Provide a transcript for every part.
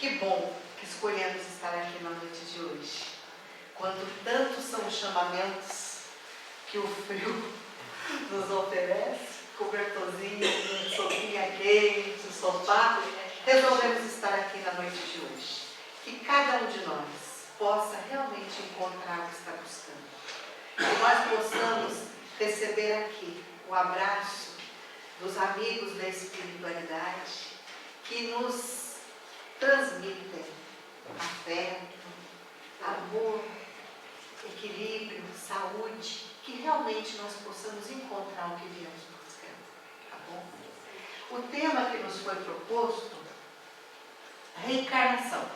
Que bom que escolhemos estar aqui na noite de hoje. Quando tantos são os chamamentos que o frio nos oferece, cobertorzinho, sopinha quente, sofá, resolvemos estar aqui na noite de hoje. Que cada um de nós possa realmente encontrar o que está buscando. Que nós possamos receber aqui o abraço dos amigos da espiritualidade que nos transmitem afeto, amor, equilíbrio, saúde, que realmente nós possamos encontrar o que viemos buscando, tá bom? O tema que nos foi proposto, reencarnação,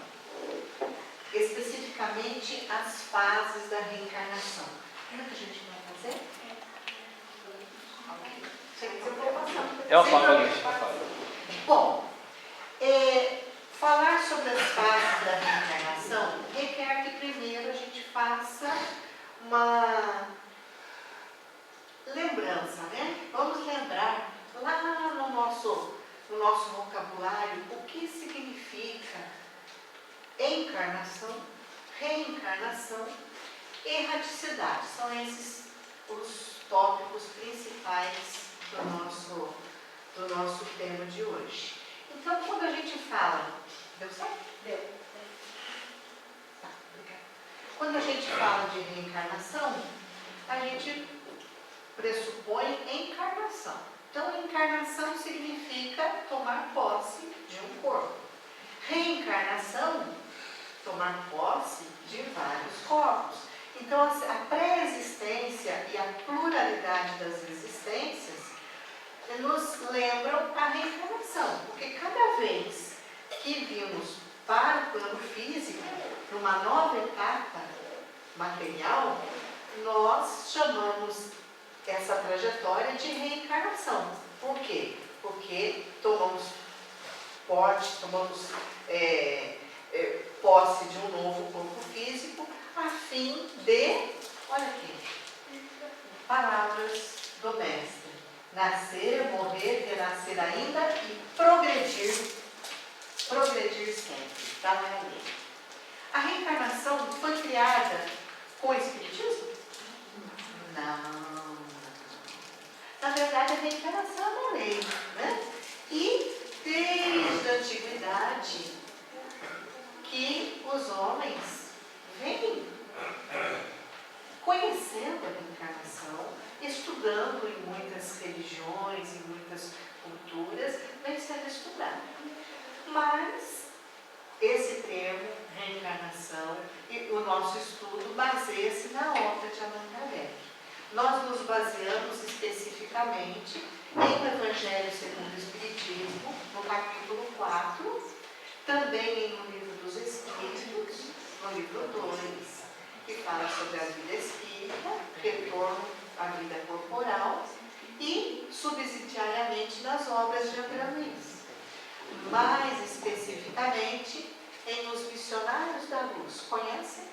especificamente as fases da reencarnação. O que a gente vai fazer? É uma fala. Bom, falar sobre as fases da reencarnação requer que primeiro a gente faça uma lembrança, né? Vamos lembrar lá no nosso vocabulário o que significa encarnação, reencarnação e erraticidade. São esses os tópicos principais do nosso tema de hoje. Então, quando a gente fala... Deu certo? Deu. Tá, obrigada. Quando a gente fala de reencarnação, a gente pressupõe encarnação. Então, encarnação significa tomar posse de um corpo. Reencarnação, tomar posse de vários corpos. Então, a pré-existência e a pluralidade das existências nos lembram a reencarnação, porque cada vez que vimos para o plano físico, para uma nova etapa material, nós chamamos essa trajetória de reencarnação. Por quê? Porque tomamos posse de um novo corpo físico a fim de, olha aqui, palavras do mestre: nascer, morrer, renascer ainda e progredir sempre. Está na lei. A reencarnação foi criada com o Espiritismo? Não. Na verdade, a reencarnação é uma lei, né? E desde a antiguidade que os homens vêm conhecendo a reencarnação, estudando em muitas religiões, em muitas culturas, vem sendo estudado. Mas esse termo, reencarnação, e o nosso estudo baseia-se na obra de Allan Kardec. Nós nos baseamos especificamente em O Evangelho segundo o Espiritismo, no capítulo 4, também no Livro dos Espíritos, no livro 2, que fala sobre a vida espírita, retorno à vida corporal e, subsidiariamente, nas obras de André Luiz. Mais especificamente, em Os Missionários da Luz. Conhecem?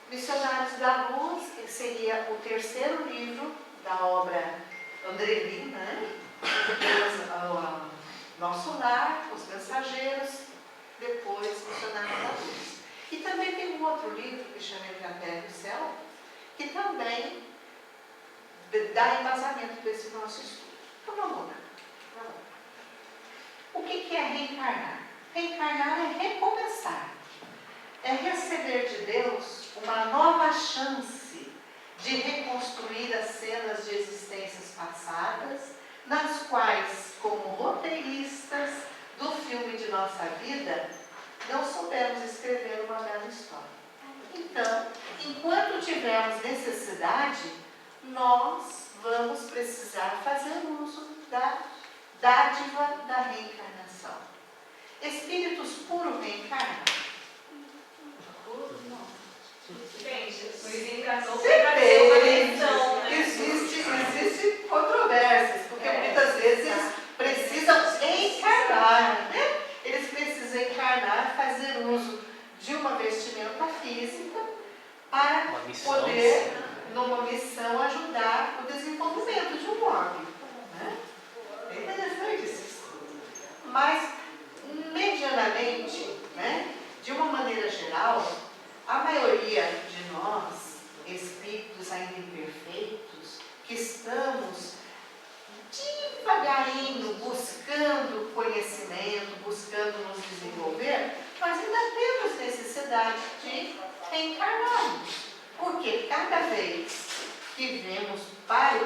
Missionários da Luz, que seria o terceiro livro da obra André Luiz, né? Depois, Nosso Lar, Os Mensageiros, depois Missionários da Luz. E também tem um outro livro que chama Entre a Terra e o Céu, que também dá embasamento para esse nosso estudo. Então vamos lá. O que é reencarnar? Reencarnar é recomeçar. É receber de Deus uma nova chance de reconstruir as cenas de existências passadas, nas quais, como roteiristas do filme de nossa vida, não soubemos escrever uma bela história. Então, enquanto tivermos necessidade, nós vamos precisar fazer uso da dádiva da reencarnação. Espíritos puros reencarnam? Bem, Jesus encarnou para ter uma lição, né? Existem controvérsias, porque muitas vezes eles precisam encarnar, né? Eles precisam encarnar, fazer uso de uma vestimenta física para poder, numa missão, ajudar o desenvolvimento de um órgão, né? É interessante esse estudo. Mas, medianamente, a maioria de nós, espíritos ainda imperfeitos, que estamos devagarinho buscando conhecimento, buscando nos desenvolver, nós ainda temos necessidade de reencarnarmos. Porque cada vez que vemos para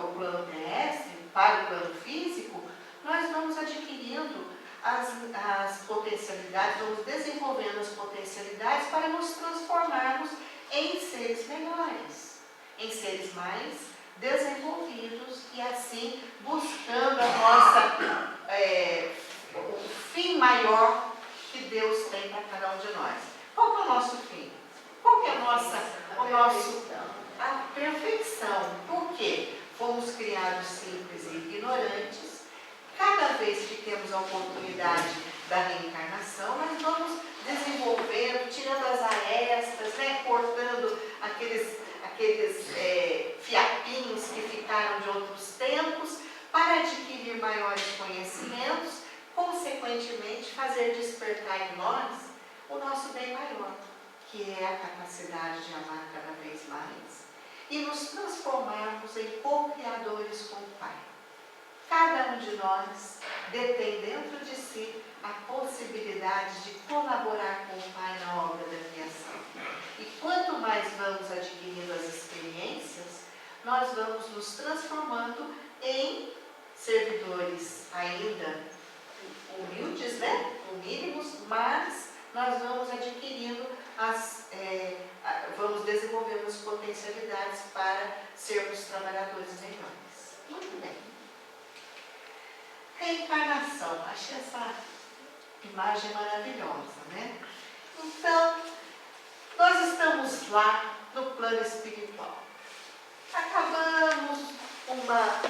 o plano terrestre, para o plano físico, nós vamos adquirindo as potencialidades, vamos desenvolvendo as potencialidades para nos transformarmos em seres melhores, em seres mais desenvolvidos e assim buscando a nossa, o fim maior que Deus tem para cada um de nós. Qual que é o nosso fim? Qual que é a perfeição? Por quê? Fomos criados simples e ignorantes. Cada vez que temos a oportunidade da reencarnação, nós vamos desenvolvendo, tirando as arestas, né, cortando aqueles fiapinhos que ficaram de outros tempos, para adquirir maiores conhecimentos, consequentemente fazer despertar em nós o nosso bem maior, que é a capacidade de amar cada vez mais e nos transformarmos em co-criadores com o Pai. Cada um de nós detém dentro de si a possibilidade de colaborar com o Pai na obra da criação. E quanto mais vamos adquirindo as experiências, nós vamos nos transformando em servidores ainda humildes, né? Humílimos, mas nós vamos adquirindo vamos desenvolvendo as potencialidades para sermos trabalhadores melhores. Muito bem. Reencarnação. Achei essa imagem maravilhosa, né? Então, nós estamos lá no plano espiritual. Acabamos uma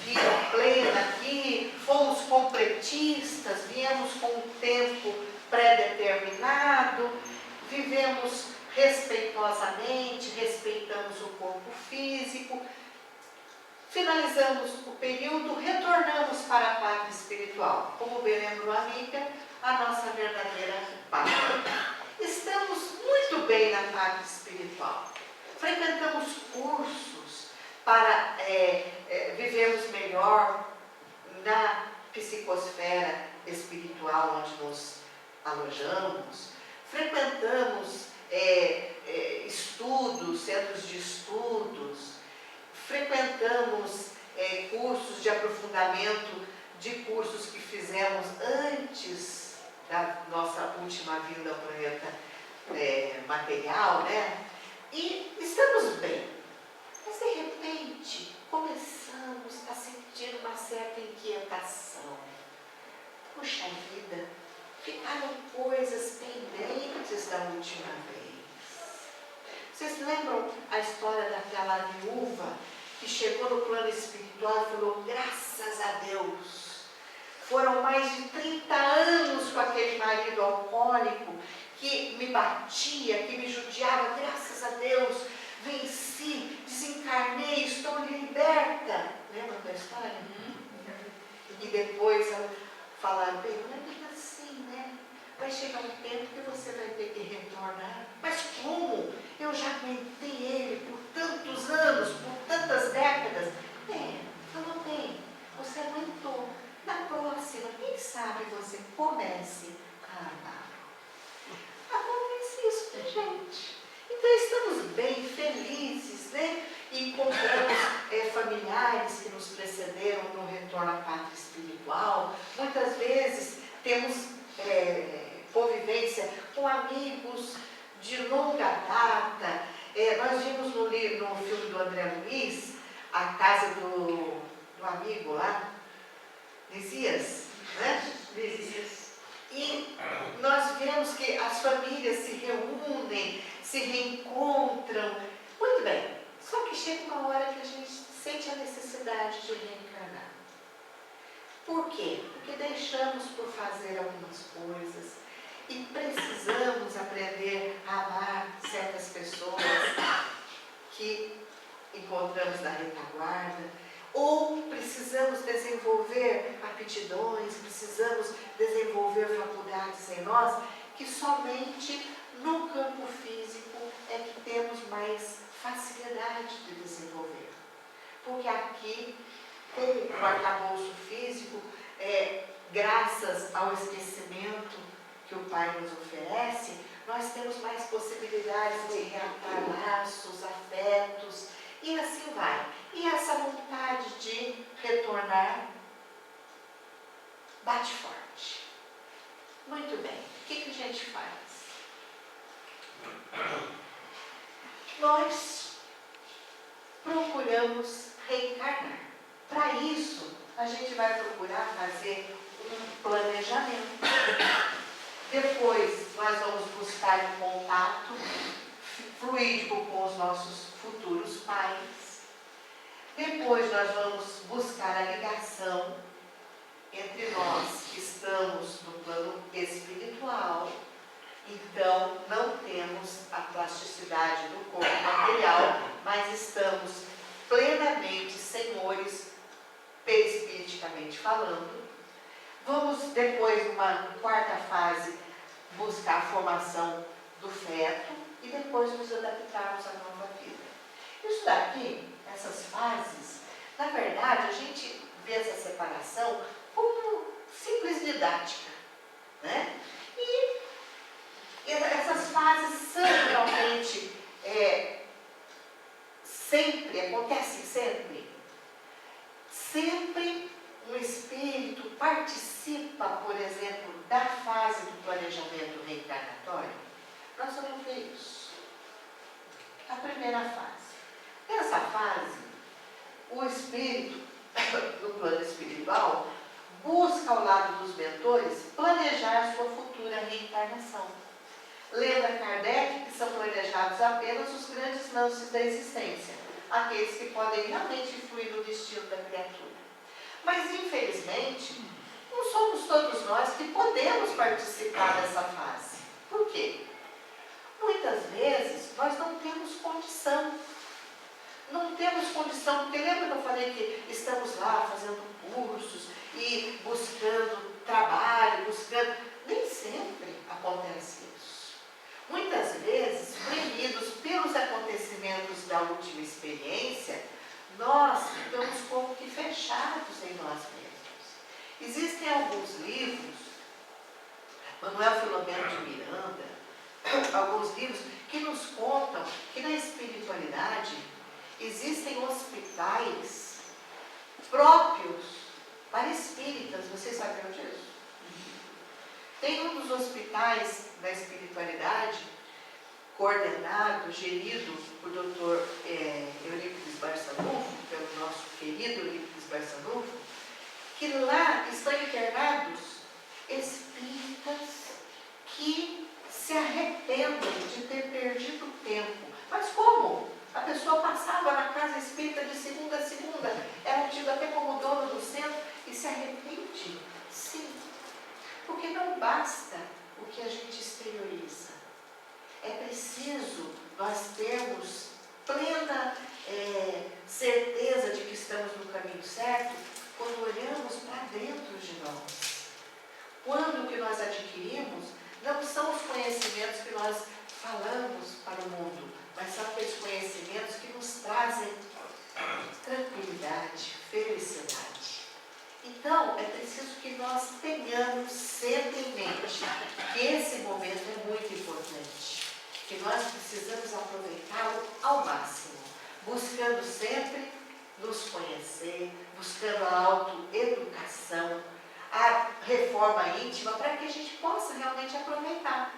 vida plena aqui, fomos completistas, viemos com um tempo pré-determinado, vivemos respeitosamente, respeitamos o corpo físico, finalizamos o período, retornamos para a pátria espiritual. Como bem lembrou a amiga, a nossa verdadeira pátria. Estamos muito bem na pátria espiritual. Frequentamos cursos para vivermos melhor na psicosfera espiritual onde nos alojamos. Frequentamos estudos, centros de estudos. Frequentamos cursos de aprofundamento de cursos que fizemos antes da nossa última vinda ao planeta material, né? E estamos bem. Mas de repente começamos a sentir uma certa inquietação. Puxa vida, ficaram coisas pendentes da última vez. Vocês lembram a história daquela viúva que chegou no plano espiritual e falou: graças a Deus, foram mais de 30 anos com aquele marido alcoólico que me batia, que me judiava, graças a Deus, venci, desencarnei, estou liberta. Lembra da história? E depois falaram: bem, não é bem assim, né? Vai chegar um tempo que você vai ter que retornar. Mas como? Eu já aguentei ele por tantos anos, por tantas décadas. Tudo bem, você aguentou. Na próxima, quem sabe você comece a amar. Acontece isso com a gente. Então estamos bem, felizes, né? E encontramos familiares que nos precederam no retorno à pátria espiritual. Muitas vezes temos convivência com amigos de longa data. Nós vimos no filme do André Luiz, a casa do amigo lá, Lísias, né? Lísias. E nós vemos que as famílias se reúnem, se reencontram. Muito bem, só que chega uma hora que a gente sente a necessidade de reencarnar. Por quê? Porque deixamos por fazer algumas coisas e precisamos aprender a amar certas pessoas que encontramos na retaguarda, ou precisamos desenvolver aptidões, precisamos desenvolver faculdades em nós que somente No campo físico é que temos mais facilidade de desenvolver. Porque aqui, com o arcabouço físico, graças ao esquecimento que o Pai nos oferece, nós temos mais possibilidades de reatar laços, afetos, e assim vai. E essa vontade de retornar bate forte. Muito bem, o que a gente faz? Nós procuramos reencarnar. Para isso, a gente vai procurar fazer um planejamento. Depois, nós vamos buscar um contato fluídico com os nossos futuros pais. Depois, nós vamos buscar a ligação entre nós que estamos no plano espiritual. Então, não temos a plasticidade do corpo material, mas estamos plenamente senhores, perispiriticamente falando. Vamos depois, numa quarta fase, buscar a formação do feto e depois nos adaptarmos à nova vida. Isso daqui, essas fases, na verdade, a gente vê essa separação como simples didática, né? E essas fases são realmente sempre, acontecem sempre. Sempre um espírito participa, por exemplo, da fase do planejamento reencarnatório. Nós vamos ver isso. A primeira fase. Nessa fase, o espírito, no plano espiritual, busca ao lado dos mentores planejar sua futura reencarnação. Lembra Kardec que são planejados apenas os grandes lances da existência, aqueles que podem realmente influir no destino da criatura. Mas, infelizmente, não somos todos nós que podemos participar dessa fase. Por quê? Muitas vezes nós não temos condição. Não temos condição, porque lembra que eu falei que estamos lá fazendo cursos e buscando trabalho, buscando... Nem sempre acontece isso. Muitas vezes, premidos pelos acontecimentos da última experiência, nós ficamos como que fechados em nós mesmos. Existem alguns livros, Manuel Filomeno de Miranda, alguns livros que nos contam que na espiritualidade existem hospitais próprios para espíritas. Vocês sabiam disso? Tem um dos hospitais da espiritualidade, coordenado, gerido por Dr. Eurípides Barçanufo, pelo nosso querido Eurípides Barçanufo, que lá estão internados espíritas que se arrependem de ter perdido tempo. Mas como? A pessoa passava na casa espírita de segunda a segunda, era tido até como dono do centro e se arrepende? Sim. Porque não basta o que a gente exterioriza. É preciso nós termos plena certeza de que estamos no caminho certo quando olhamos para dentro de nós. Quando o que nós adquirimos não são os conhecimentos que nós falamos para o mundo, mas são aqueles conhecimentos que nos trazem tranquilidade, felicidade. Então, é preciso que nós tenhamos sempre em mente que esse momento é muito importante, que nós precisamos aproveitá-lo ao máximo, buscando sempre nos conhecer, buscando a autoeducação, a reforma íntima, para que a gente possa realmente aproveitar,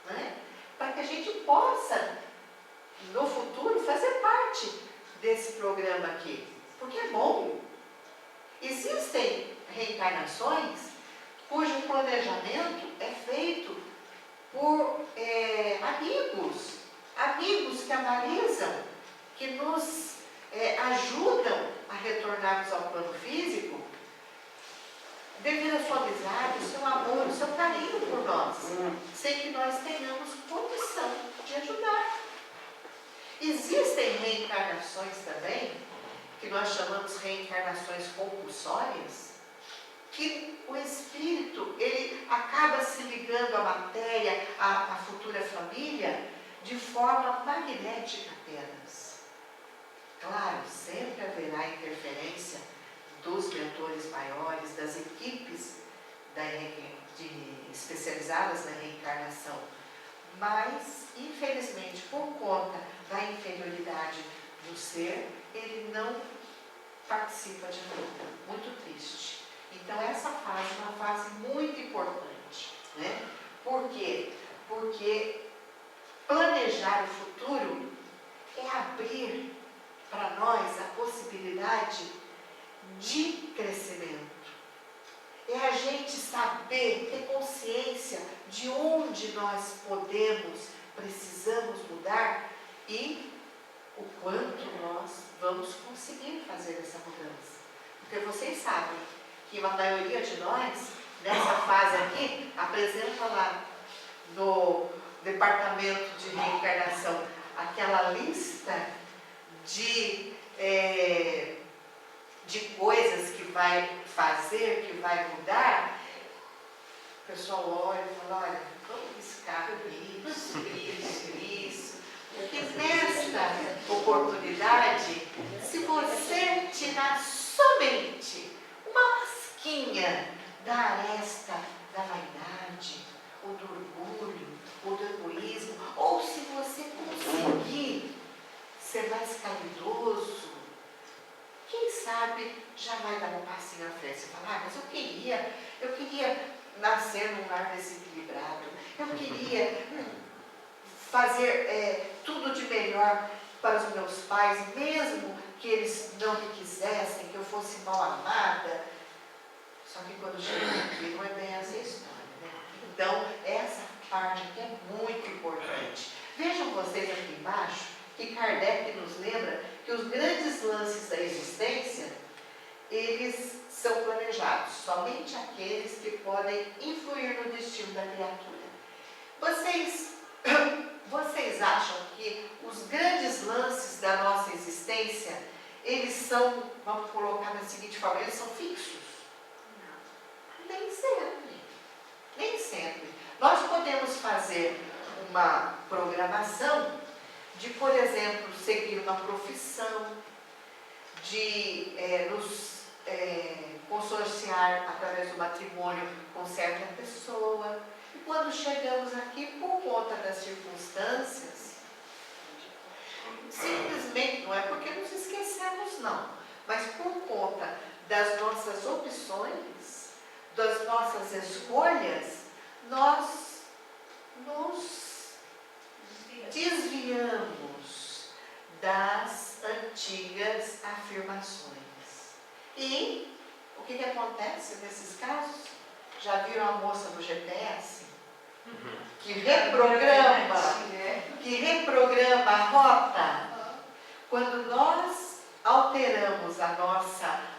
né? Para que a gente possa, no futuro, fazer parte desse programa aqui, porque é bom. Existem reencarnações cujo planejamento é feito por amigos que analisam, que nos ajudam a retornarmos ao plano físico, devido à sua amizade, o seu amor, o seu carinho por nós, sem que nós tenhamos condição de ajudar. Existem reencarnações também, que nós chamamos reencarnações compulsórias, que o espírito, ele acaba se ligando ligando a matéria à futura família de forma magnética apenas. Claro, sempre haverá interferência dos mentores maiores, das equipes especializadas na reencarnação, mas, infelizmente, por conta da inferioridade do ser, ele não participa de nada. Muito triste. Então, essa fase é uma fase muito importante, né? Por quê? Porque planejar o futuro é abrir para nós a possibilidade de crescimento. É a gente saber, ter consciência de onde nós podemos, precisamos mudar e o quanto nós vamos conseguir fazer essa mudança. Porque vocês sabem que a maioria de nós, nessa fase aqui, apresenta lá no departamento de reencarnação aquela lista de coisas que vai fazer, que vai mudar. O pessoal olha e fala, olha, vamos riscar isso. Porque nesta oportunidade, se você tirar somente uma lasquinha da aresta da vaidade, ou do orgulho, ou do egoísmo, ou se você conseguir ser mais caridoso, quem sabe já vai dar um passinho à frente. Você fala, mas eu queria nascer num lar desequilibrado, eu queria fazer tudo de melhor para os meus pais, mesmo que eles não me quisessem, que eu fosse mal amada. Só que quando chega aqui não é bem essa história, né? Então, essa parte aqui é muito importante. Vejam vocês aqui embaixo que Kardec nos lembra que os grandes lances da existência, eles são planejados, somente aqueles que podem influir no destino da criatura. Vocês acham que os grandes lances da nossa existência, eles são, vamos colocar da seguinte forma, eles são fixos? Não. Nem sempre. Nem sempre. Nós podemos fazer uma programação de, por exemplo, seguir uma profissão, de nos consorciar através do matrimônio com certa pessoa. E quando chegamos aqui, por conta das circunstâncias, simplesmente, não é porque nos esquecemos, não, mas por conta das nossas opções, das nossas escolhas, nós nos desviamos das antigas afirmações. E o que acontece nesses casos? Já viram a moça do GPS? Que reprograma a rota? Quando nós alteramos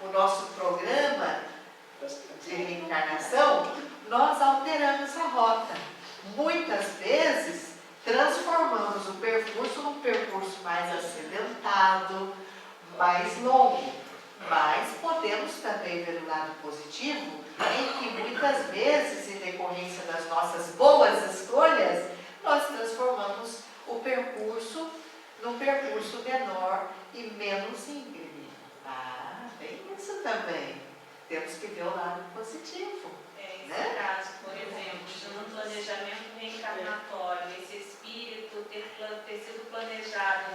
o nosso programa de reencarnação, nós alteramos a rota. Muitas vezes, transformamos o percurso num percurso mais acidentado, mais longo. Mas podemos também ver o lado positivo, em que muitas vezes, em decorrência das nossas boas escolhas, nós transformamos o percurso num percurso menor e menos íngreme. Tem isso também. Temos que ver o lado positivo. Nesse caso, por exemplo, de um planejamento reencarnatório, esse espírito ter sido planejado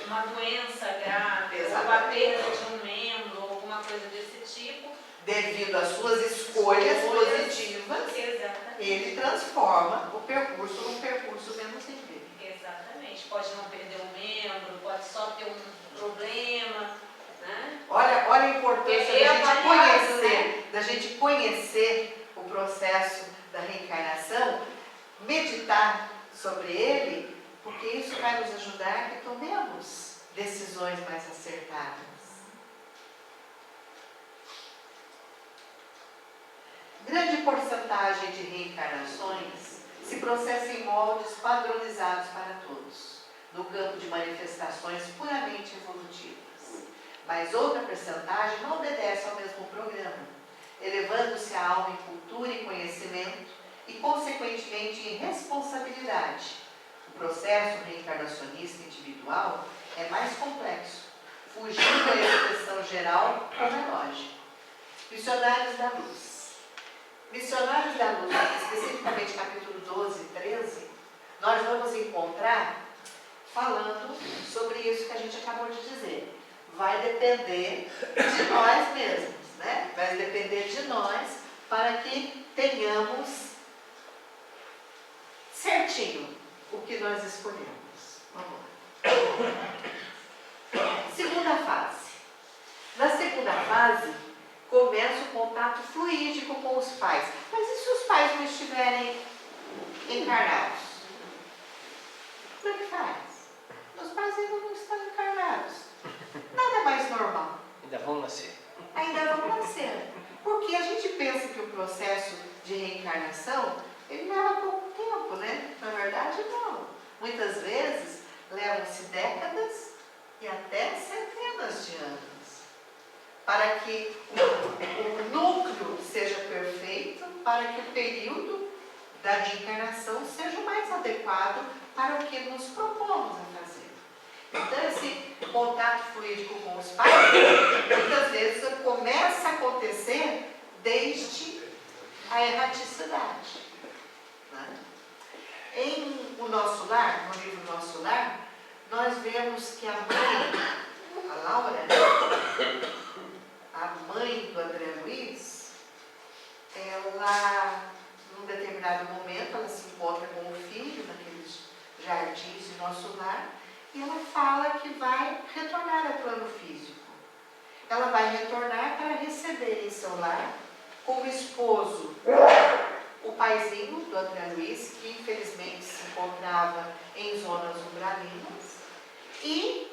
uma doença grave, ou a perda de um membro, ou alguma coisa desse tipo, devido às suas escolhas positivas, exatamente, ele transforma o percurso num percurso menos íngreme. Exatamente. Pode não perder um membro, pode só ter um problema, né? Olha a importância da gente conhecer o processo da reencarnação, meditar sobre ele, porque isso vai nos ajudar a que tomemos decisões mais acertadas. Grande porcentagem de reencarnações se processa em moldes padronizados para todos, no campo de manifestações puramente evolutivas. Mas outra percentagem não obedece ao mesmo programa, elevando-se a alma em cultura e conhecimento e, consequentemente, somente em responsabilidade. O processo reencarnacionista individual é mais complexo, fugindo da expressão geral como é lógico. Missionários da Luz. Missionários da Luz, especificamente capítulo 12 e 13, nós vamos encontrar falando sobre isso que a gente acabou de dizer. Vai depender de nós mesmos, né? Vai depender de nós para que tenhamos certinho o que nós escolhemos. Vamos lá. Segunda fase. Na segunda fase, começa o contato fluídico com os pais. Mas e se os pais não estiverem encarnados? Como é que faz? Os pais ainda não estão encarnados. Nada mais normal. Ainda vão nascer. Ainda vão nascer. Porque a gente pensa que o processo de reencarnação, ele leva pouco tempo, né? Na verdade, não. Muitas vezes, levam-se décadas e até centenas de anos para que o núcleo seja perfeito, para que o período da reencarnação seja o mais adequado para o que nos propomos a fazer. Então, esse contato fluídico com os pais, muitas vezes começa a acontecer desde a erraticidade. Né? Em O Nosso Lar, no livro Nosso Lar, nós vemos que a mãe, a Laura, a mãe do André Luiz, ela, num determinado momento, ela se encontra com o filho naqueles jardins de Nosso Lar, e ela fala que vai retornar ao plano físico. Ela vai retornar para receber em seu lar, como esposo, o paizinho do André Luiz, que infelizmente se encontrava em zonas umbralinas, e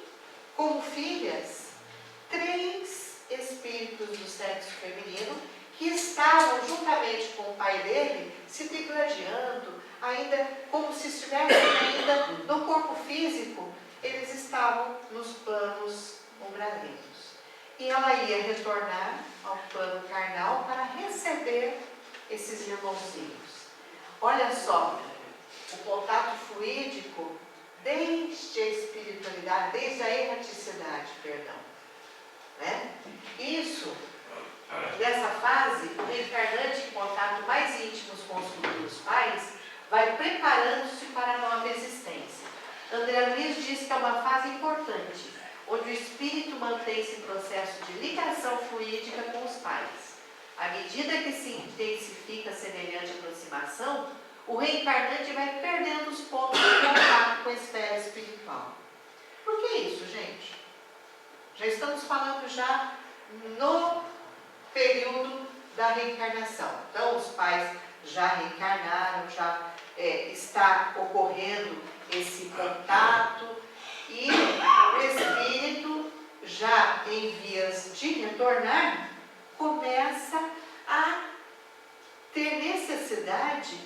como filhas, 3 espíritos do sexo feminino que estavam juntamente com o pai dele se digladiando, ainda como se estivessem ainda no corpo físico, eles estavam nos planos umbralinos. E ela ia retornar ao plano carnal para receber esses irmãozinhos. Olha só, o contato fluídico desde a espiritualidade, desde a erraticidade, perdão. Né? Isso, nessa fase, o reencarnante em contato mais íntimos com os futuros pais vai preparando-se para a nova existência. André Luiz diz que é uma fase importante, onde o espírito mantém-se em processo de ligação fluídica com os pais. À medida que se intensifica semelhante aproximação, o reencarnante vai perdendo os pontos de contato com a esfera espiritual. Por que isso, gente? Já estamos falando já no período da reencarnação. Então, os pais já reencarnaram, já está ocorrendo esse contato e o espírito, já em vias de retornar, começa a ter necessidade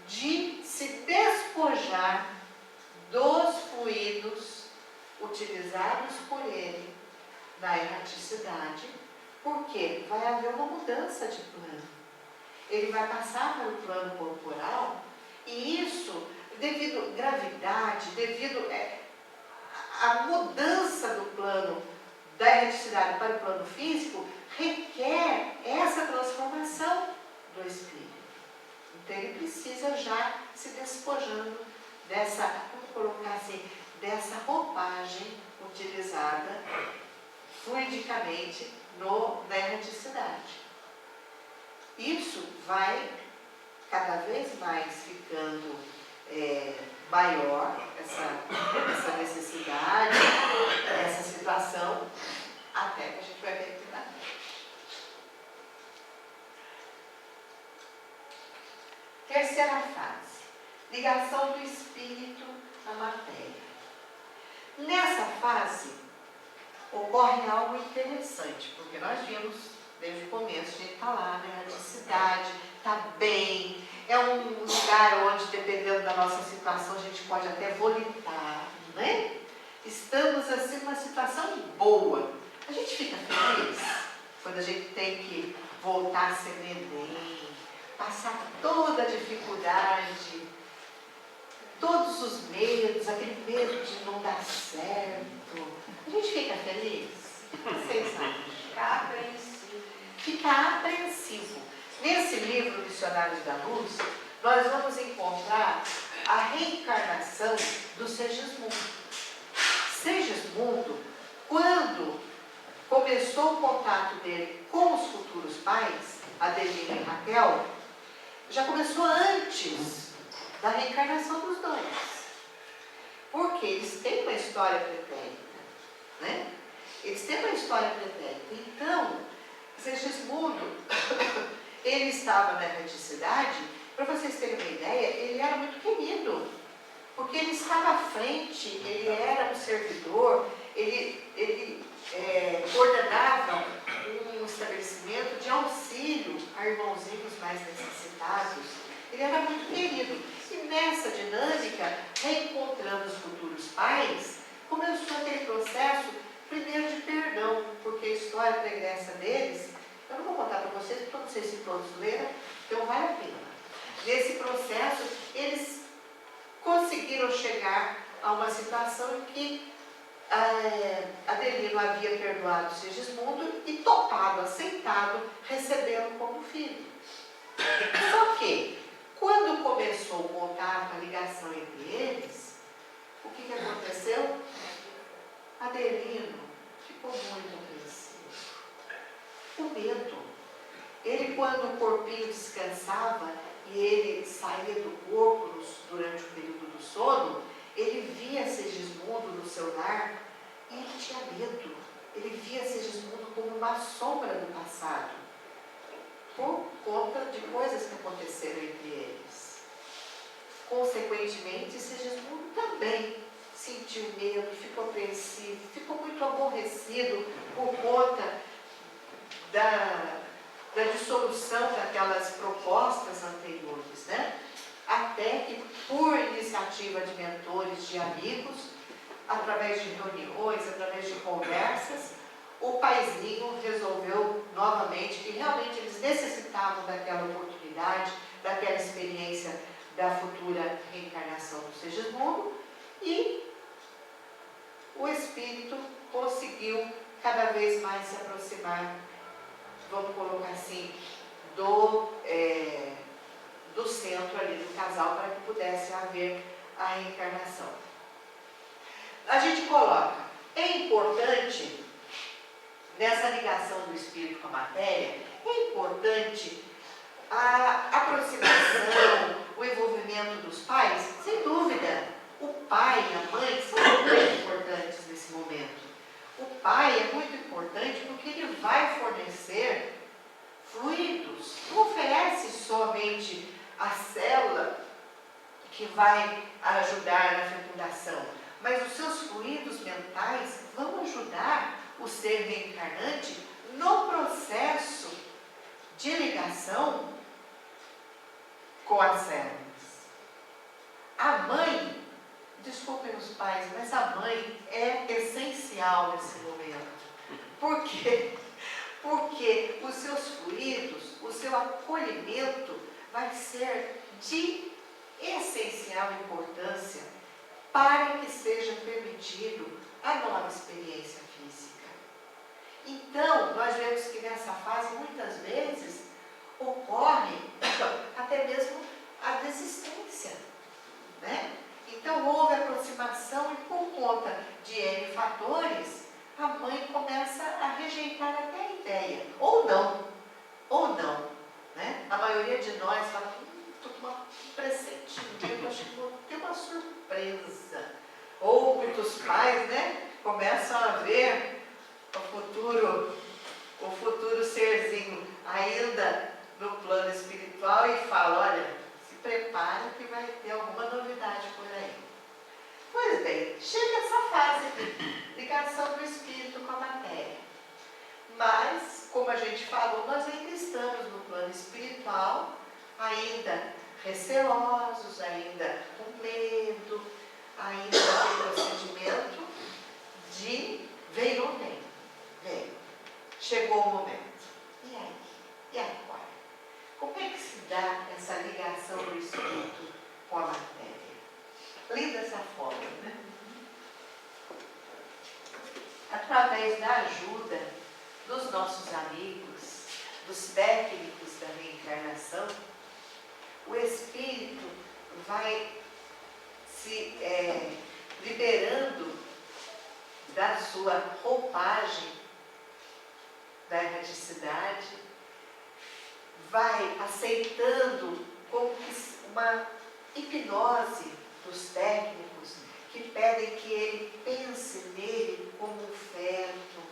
de se despojar dos fluidos utilizados por ele na erraticidade, porque vai haver uma mudança de plano. Ele vai passar para o plano corporal e isso, devido à gravidade, devido à mudança do plano da erraticidade para o plano físico, requer essa transformação do espírito. Então ele precisa já se despojando dessa, vamos colocar assim, dessa roupagem utilizada fluidicamente na erraticidade. Isso vai cada vez mais ficando maior, essa necessidade, essa situação, até que a gente vai ver que dá. Terceira fase, ligação do espírito à matéria. Nessa fase, ocorre algo interessante, porque nós vimos desde o começo, a gente está lá, né? A cidade está bem, é um lugar onde, dependendo da nossa situação, a gente pode até volitar, né? Estamos assim numa situação boa. A gente fica feliz quando a gente tem que voltar a ser neném, passar toda a dificuldade todos os medos, aquele medo de não dar certo, a gente fica feliz? Vocês não? Ficar apreensivo. Ficar apreensivo. Nesse livro, Missionários da Luz, nós vamos encontrar a reencarnação do Segismundo. Segismundo, quando começou o contato dele com os futuros pais, Adelina e Raquel, já começou antes da reencarnação dos dois. Porque eles têm uma história pretérita, né? Eles têm uma história pretérita. Então, Segismundo, ele estava na erraticidade, para vocês terem uma ideia, ele era muito querido, porque ele estava à frente, ele era um servidor, ele coordenava um estabelecimento de auxílio a irmãozinhos mais necessitados. Ele era muito querido. E nessa dinâmica, reencontrando os futuros pais, começou aquele processo, primeiro de perdão, porque a história pregressa deles, eu não vou contar para vocês, porque eu não sei se todos leram, então vale a pena. Nesse processo, eles conseguiram chegar a uma situação em que Adelino havia perdoado Segismundo e topado, aceitado, recebê-lo como filho. Só que, quando começou o contato, a ligação entre eles, o que aconteceu? Adelino ficou muito apreensivo. O medo. Ele, quando o corpinho descansava e ele saía do corpo durante o período do sono, ele via Segismundo no seu lar e ele tinha medo. Ele via Segismundo como uma sombra do passado, por conta de coisas que aconteceram entre eles. Consequentemente, Segismundo também sentiu medo, ficou apreensivo, ficou muito aborrecido por conta da dissolução daquelas propostas anteriores, né? Até que, por iniciativa de mentores, de amigos, através de reuniões, através de conversas, o paizinho resolveu novamente que realmente eles necessitavam daquela oportunidade, daquela experiência da futura reencarnação do Segismundo, e o espírito conseguiu cada vez mais se aproximar, vamos colocar assim, do centro ali do casal, para que pudesse haver a reencarnação. A gente coloca, é importante, nessa ligação do espírito com a matéria, é importante a aproximação, o envolvimento dos pais, sem dúvida. O pai e a mãe são muito importantes nesse momento. O pai é muito importante porque ele vai fornecer fluidos, não oferece somente a célula que vai ajudar na fecundação, mas os seus fluidos mentais vão ajudar o ser reencarnante no processo de ligação com as células. A mãe, desculpem os pais, mas a mãe é essencial nesse momento. Por quê? Porque os seus fluidos, o seu acolhimento vai ser de essencial importância para que seja permitido a nova experiência física. Então, nós vemos que nessa fase, muitas vezes, ocorre até mesmo a desistência, né? Então, houve aproximação e, por conta de N fatores, a mãe começa a rejeitar até a ideia. Ou não, né? A maioria de nós fala, estou com um pressentimento, acho que vou ter uma surpresa. Ou muitos pais, né, começam a ver o futuro serzinho ainda no plano espiritual e falam, olha, se prepare que vai ter alguma novidade por aí. Pois bem, chega essa fase de ligação do espírito com a matéria. Mas, como a gente falou, nós ainda estamos no plano espiritual, ainda receosos, ainda com medo, ainda com o procedimento de veio ou não veio. Veio. Chegou o momento. E aí? E agora? Como é que se dá essa ligação do espírito com a matéria? através da ajuda dos nossos amigos, dos técnicos da reencarnação, o espírito vai se liberando da sua roupagem da erraticidade, vai aceitando como que uma hipnose dos técnicos que pedem que ele pense nele como um feto,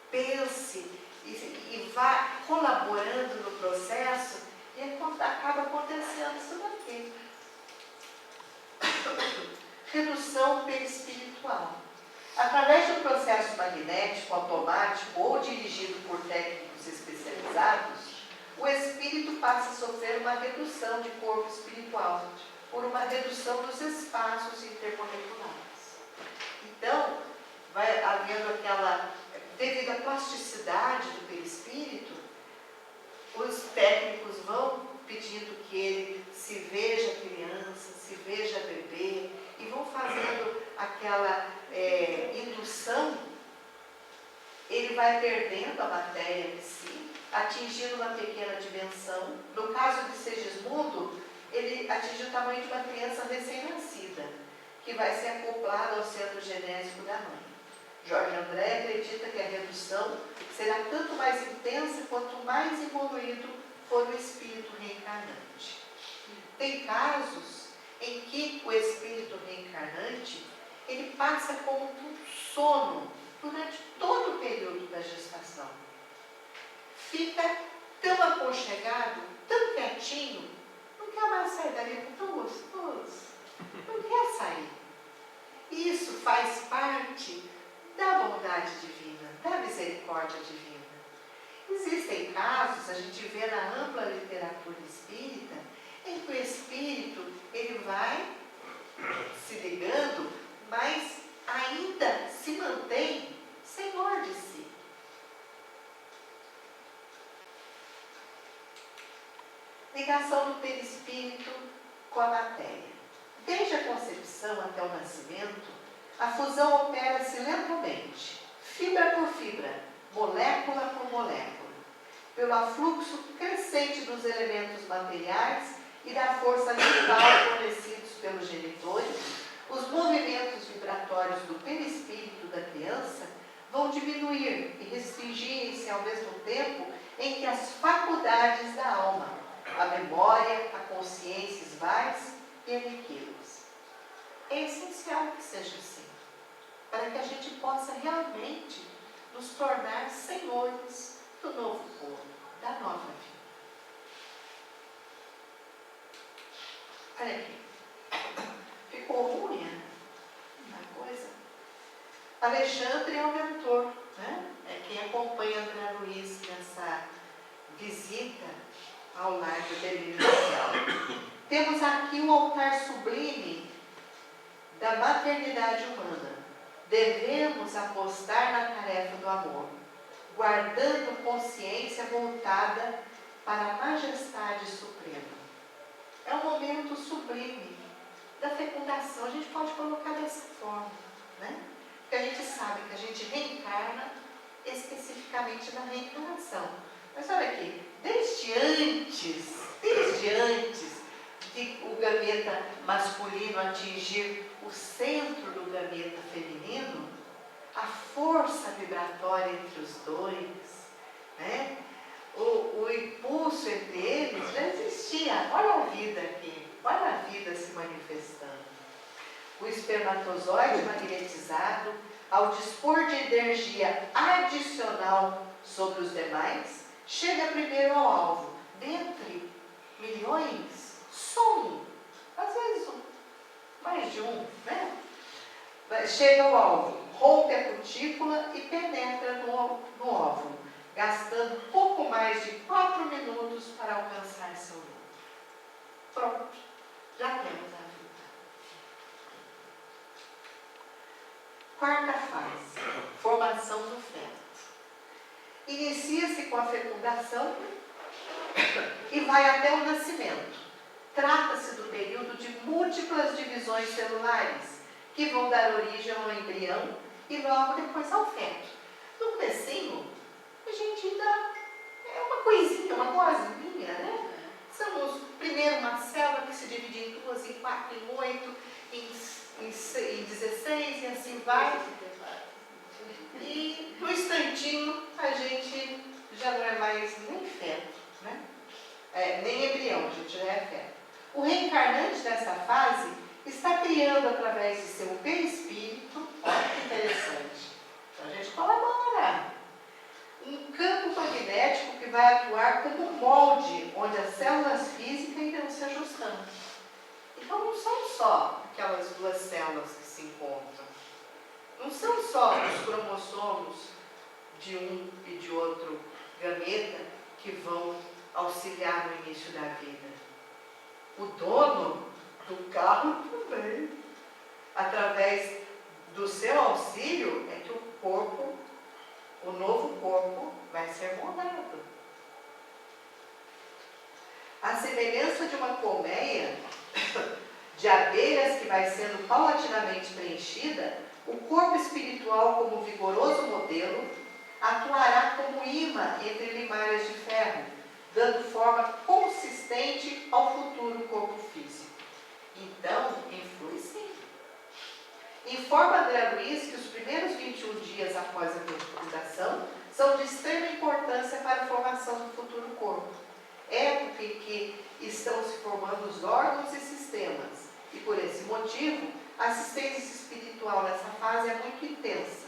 pense e vá colaborando no processo, e acaba acontecendo isso daqui. Redução perispiritual. Através do processo magnético, automático ou dirigido por técnicos especializados, o espírito passa a sofrer uma redução de corpo espiritual, por uma redução dos espaços intermoleculares. Então, vai havendo devido à plasticidade do perispírito, os técnicos vão pedindo que ele se veja criança, se veja bebê, e vão fazendo aquela indução. Ele vai perdendo a matéria em si, atingindo uma pequena dimensão. No caso de Segismundo, ele atinge o tamanho de uma criança recém-nascida, que vai ser acoplada ao centro genésico da mãe. Jorge André acredita que a redução será tanto mais intensa quanto mais evoluído for o espírito reencarnante. Tem casos em que o espírito reencarnante ele passa como um sono durante todo o período da gestação. Fica tão aconchegado, tão quietinho, não quer mais sair dali, tão gostoso, não quer sair. Isso faz parte da bondade divina, da misericórdia divina. Existem casos, a gente vê na ampla literatura espírita, em que o espírito ele vai se ligando, mas ainda se mantém senhor de si. Ligação do perispírito com a matéria. Desde a concepção até o nascimento, a fusão opera-se lentamente, fibra por fibra, molécula por molécula, pelo afluxo crescente dos elementos materiais e da força vital fornecidos pelos genitores. Os movimentos vibratórios do perispírito da criança vão diminuir e restringirem-se ao mesmo tempo em que as faculdades da alma, a memória, a consciência esvai-se e aniquila-se. É essencial que seja assim, para que a gente possa realmente nos tornar senhores do novo povo, da nova vida. Olha aqui. Ficou ruim a coisa? Alexandre é o mentor, né? É quem acompanha André Luiz nessa visita ao lar do delírio social. Temos aqui o altar sublime da maternidade humana. Devemos apostar na tarefa do amor, guardando consciência voltada para a majestade suprema. É um momento sublime da fecundação. A gente pode colocar dessa forma, né? Porque a gente sabe que a gente reencarna especificamente na reencarnação. Mas olha aqui, desde antes de o gameta masculino atingir o centro do gameta feminino, a força vibratória entre os dois, né? O impulso entre eles já existia. Olha a vida aqui, olha a vida se manifestando. O espermatozoide magnetizado, ao dispor de energia adicional sobre os demais, chega primeiro ao alvo. Dentre milhões, só um, às vezes mais de um, né? Chega ao alvo, rompe a cutícula e penetra no óvulo, gastando pouco mais de 4 minutos para alcançar seu núcleo. Pronto, já temos a vida. Quarta fase, formação do feto. Inicia-se com a fecundação e vai até o nascimento. Trata-se do período de múltiplas divisões celulares, que vão dar origem ao embrião e logo depois ao feto. comecinho, a gente ainda é uma coisinha, uma coisinha, né? Somos primeiro uma célula que se divide em 2, em 4, em 8, em 16 e assim vai. E no instantinho a gente já não é mais nem feto, né? Nem embrião, a gente já é feto. O reencarnante nessa fase está criando através de seu perispírito, olha que interessante, então a gente colabora, um campo magnético que vai atuar como um molde, onde as células físicas irão se ajustando. Então não são só aquelas duas células que se encontram, não são só os cromossomos de um e de outro gameta que vão auxiliar no início da vida. O dono do carro também. Através do seu auxílio é que o corpo, o novo corpo, vai ser moldado. A semelhança de uma colmeia de abelhas que vai sendo paulatinamente preenchida, o corpo espiritual, como vigoroso modelo, atuará como imã entre limalhas de ferro, dando forma consistente ao futuro corpo físico. Então, influi sim. Informa André Luiz que os primeiros 21 dias após a fecundação são de extrema importância para a formação do futuro corpo. Época em que estão se formando os órgãos e sistemas. E por esse motivo, a assistência espiritual nessa fase é muito intensa.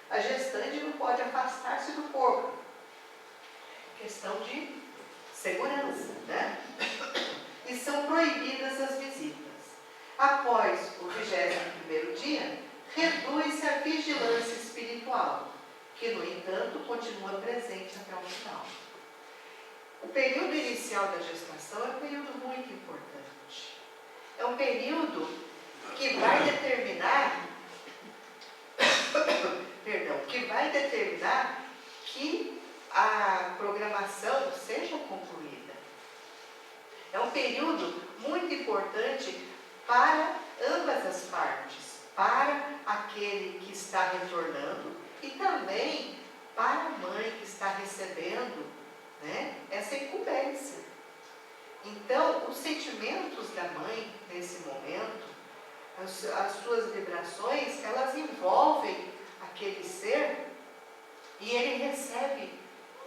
A gestante não pode afastar-se do corpo. Questão de segurança, né? E são proibidas as visitas. Após o 21º dia, reduz-se a vigilância espiritual, que, no entanto, continua presente até o final. O período inicial da gestação é um período muito importante. É um período que vai determinar que a programação seja concluída. É um período muito importante para ambas as partes, para aquele que está retornando e também para a mãe que está recebendo, né, essa incumbência. Então, os sentimentos da mãe nesse momento, as suas vibrações, elas envolvem aquele ser e ele recebe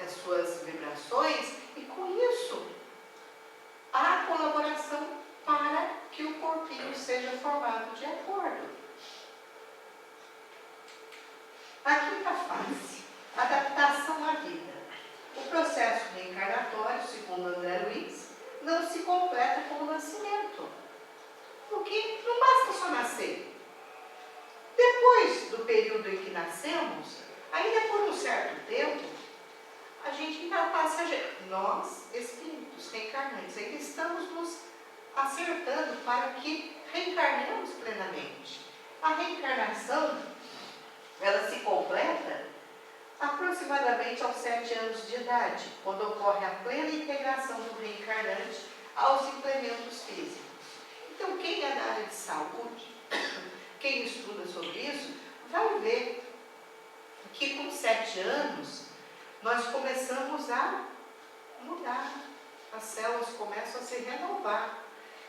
as suas vibrações e com isso há colaboração para que o corpinho seja formado de acordo. A quinta fase, adaptação à vida. O processo reencarnatório, segundo André Luiz, não se completa com o nascimento. Porque não basta só nascer. Depois do período em que nascemos, ainda por um certo tempo, a gente ainda passa, nós, espíritos reencarnantes, ainda estamos nos acertando para que reencarnemos plenamente. A reencarnação, ela se completa aproximadamente aos 7 anos de idade, quando ocorre a plena integração do reencarnante aos implementos físicos. Então, quem é da área de saúde, quem estuda sobre isso, vai ver que com 7 anos nós começamos a mudar, as células começam a se renovar.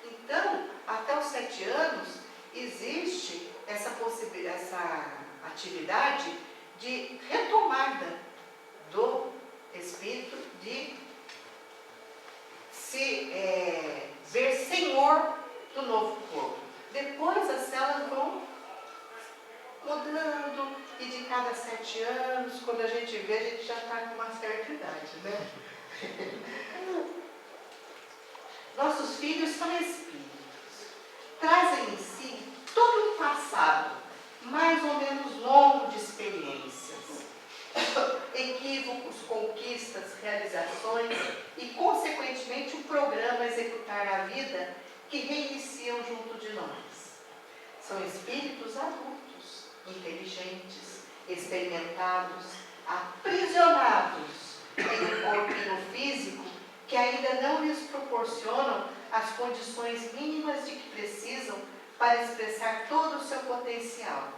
Então, até os 7 anos, existe essa atividade de retomada do espírito, de se ver senhor do novo corpo. Depois as células vão mudando e de cada 7 anos, quando a gente vê, a gente já está com uma certa idade, né? Nossos filhos são espíritos, trazem em si todo um passado, mais ou menos longo de experiências, equívocos, conquistas, realizações e, consequentemente, um programa a executar na vida que reiniciam junto de nós. São espíritos adultos, inteligentes, experimentados, aprisionados em um corpinho físico que ainda não lhes proporcionam as condições mínimas de que precisam para expressar todo o seu potencial.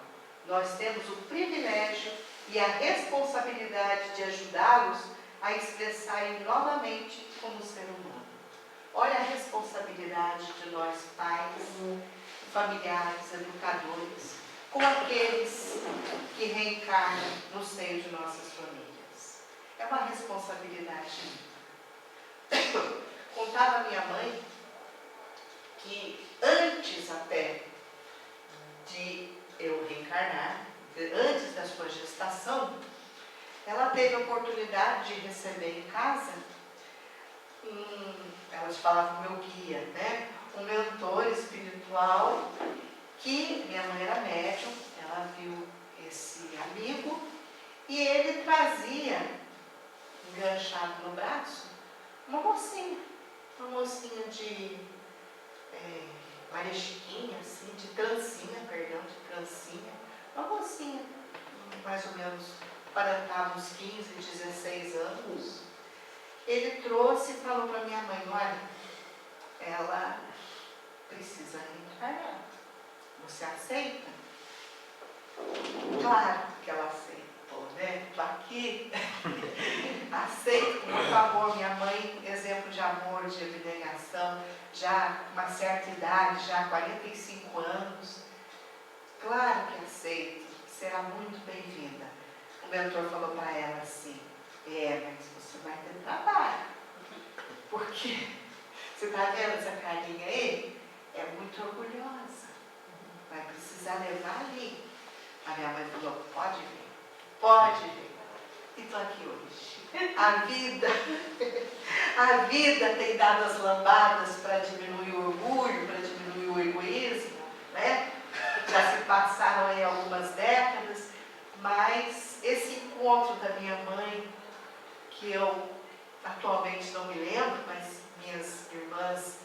Nós temos o privilégio e a responsabilidade de ajudá-los a expressarem novamente como ser humano. Olha a responsabilidade de nós pais, familiares, educadores, com aqueles que reencarnam no seio de nossas famílias. É uma responsabilidade. Contava a minha mãe que antes até de eu reencarnar, antes da sua gestação, ela teve a oportunidade de receber em casa, ela falava meu guia, né? Um mentor espiritual, que minha mãe era médium, ela viu esse amigo, e ele trazia, enganchado no braço, uma mocinha de Maria Chiquinha, assim, de trancinha, uma mocinha, mais ou menos, aparentava uns 15, 16 anos. Ele trouxe e falou para minha mãe, olha, ela precisa reencarnar. Você aceita? Claro que ela aceitou, né? Estou aqui, aceito com muito amor. Minha mãe, exemplo de amor, de abnegação, já com uma certa idade, já 45 anos. Claro que aceito, será muito bem-vinda. O mentor falou para ela assim, mas você vai ter trabalho, porque você está vendo essa carinha aí? É muito orgulhosa, vai precisar levar ali. A minha mãe falou, pode vir, e estou aqui hoje. A vida tem dado as lambadas para diminuir o orgulho, para diminuir o egoísmo, né? Já se passaram aí algumas décadas, mas esse encontro da minha mãe, que eu atualmente não me lembro, mas minhas irmãs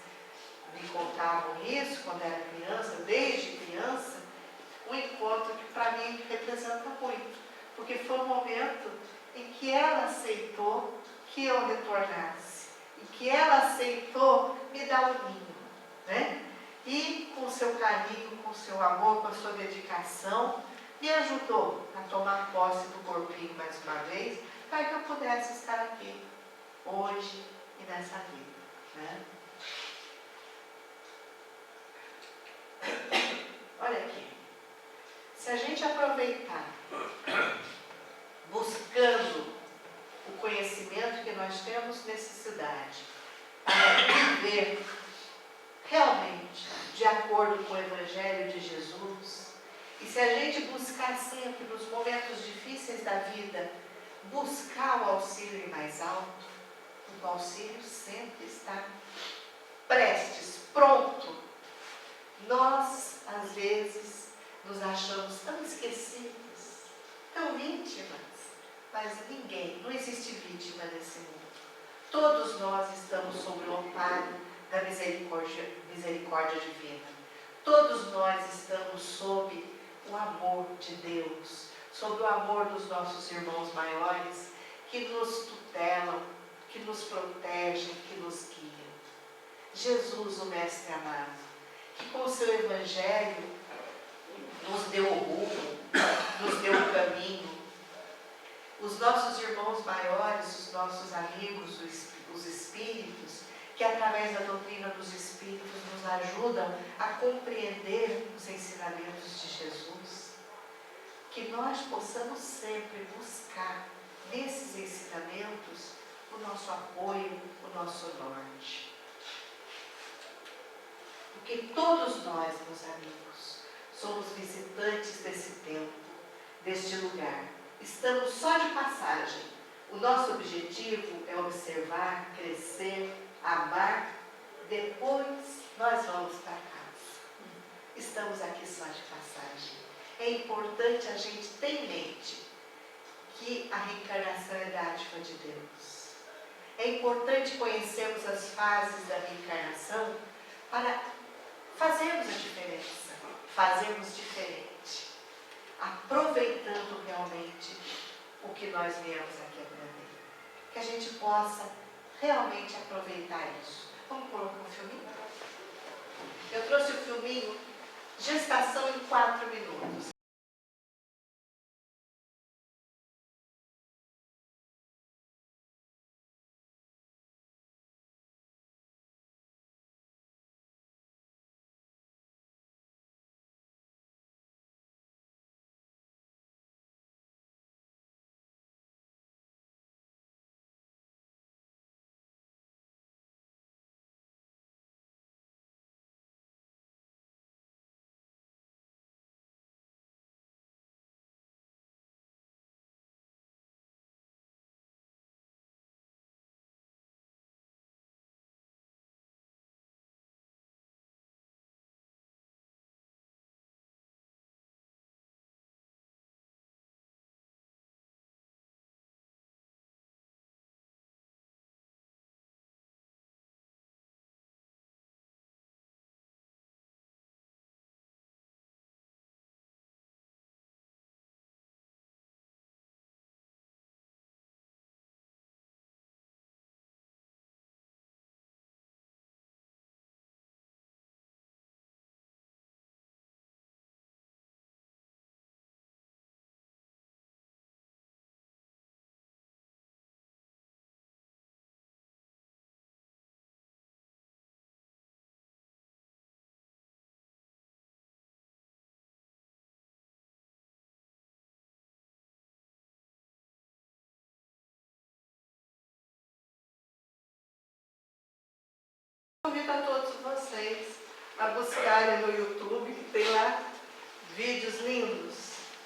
me contavam isso quando era criança, desde criança, um encontro que para mim representa muito, porque foi um momento em que ela aceitou que eu retornasse, e que ela aceitou me dar o ninho, né? E com o seu carinho, com o seu amor, com a sua dedicação, me ajudou a tomar posse do corpinho mais uma vez, para que eu pudesse estar aqui, hoje e nessa vida, né? Olha aqui, se a gente aproveitar, buscando o conhecimento que nós temos necessidade, para viver realmente de acordo com o Evangelho de Jesus, e se a gente buscar sempre, nos momentos difíceis da vida, buscar o auxílio mais alto, o auxílio sempre está prestes, pronto. Nós, às vezes, nos achamos tão esquecidos, tão vítimas, mas ninguém, não existe vítima nesse mundo. Todos nós estamos sob o amparo da misericórdia divina. Todos nós estamos sob o amor de Deus, sob o amor dos nossos irmãos maiores, que nos tutelam, que nos protegem, que nos guiam. Jesus, o Mestre amado, que com o seu Evangelho nos deu o rumo, nos deu o caminho. Os nossos irmãos maiores, os nossos amigos, os espíritos, que através da doutrina dos espíritos nos ajudam a compreender os ensinamentos de Jesus, que nós possamos sempre buscar nesses ensinamentos o nosso apoio, o nosso norte. Porque todos nós, meus amigos, somos visitantes desse tempo, deste lugar. Estamos só de passagem. O nosso objetivo é observar, crescer, amar. Depois nós vamos para casa. Estamos aqui só de passagem. É importante a gente ter em mente que a reencarnação é dádiva de Deus. É importante conhecermos as fases da reencarnação para fazermos a diferença, fazermos diferente, aproveitando realmente o que nós viemos aqui aprender. Que a gente possa realmente aproveitar isso. Vamos colocar um filminho? Eu trouxe o filminho Gestação em 4 minutos. Convido a todos vocês a buscarem no YouTube, que tem lá vídeos lindos,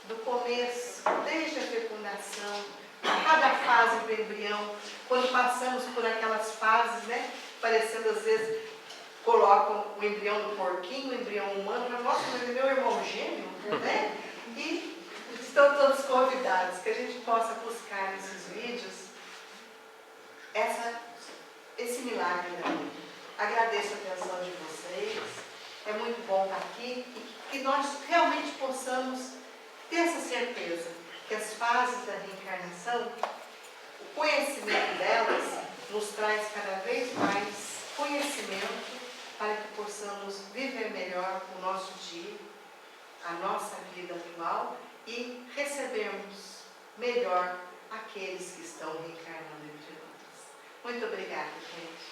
do começo, desde a fecundação, cada fase do embrião, quando passamos por aquelas fases, né, parecendo às vezes, colocam o embrião do porquinho, o embrião humano, mas nossa, mas é meu irmão gêmeo, né? E estão todos convidados, que a gente possa buscar nesses vídeos esse milagre da vida. Agradeço a atenção de vocês, é muito bom estar aqui e que nós realmente possamos ter essa certeza que as fases da reencarnação, o conhecimento delas nos traz cada vez mais conhecimento para que possamos viver melhor o nosso dia, a nossa vida atual e recebermos melhor aqueles que estão reencarnando entre nós. Muito obrigada, gente.